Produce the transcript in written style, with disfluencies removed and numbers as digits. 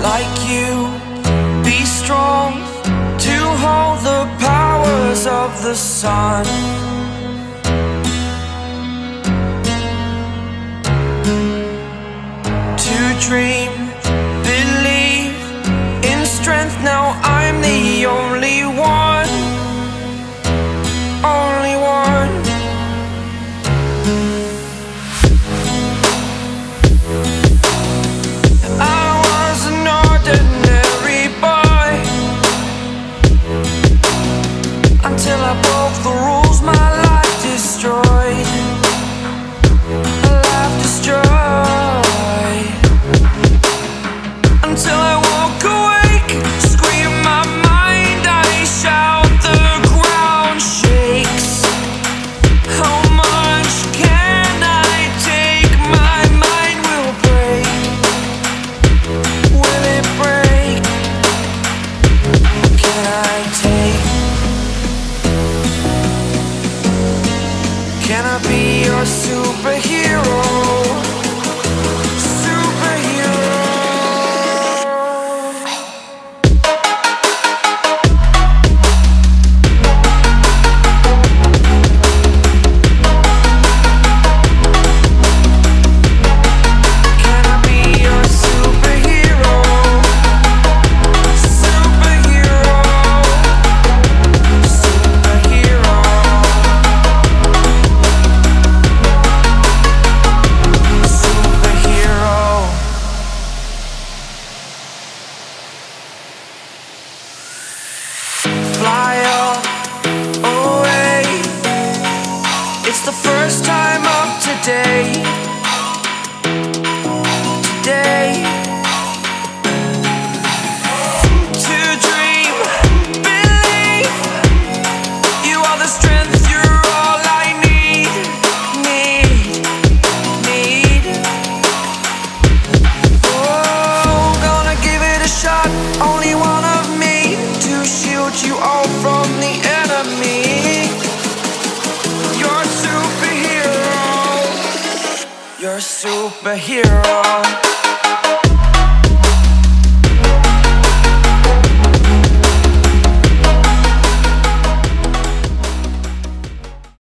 like you, be strong to hold the powers of the sun. To dream, believe in strength. Now I'm the only one, only one. I was an ordinary boy until I broke the rules. My life destroyed, life destroyed. Until I woke awake, scream my mind, I shout, the ground shakes. How much can I take? My mind will break. Will it break? Can I take? Can I be your superhero? Fly away. It's the first time of today. Today. To dream, believe. You are the strength, you're all I need. Oh, gonna give it a shot. Only one of me to shield you all from the enemy. You're a superhero. You're a superhero.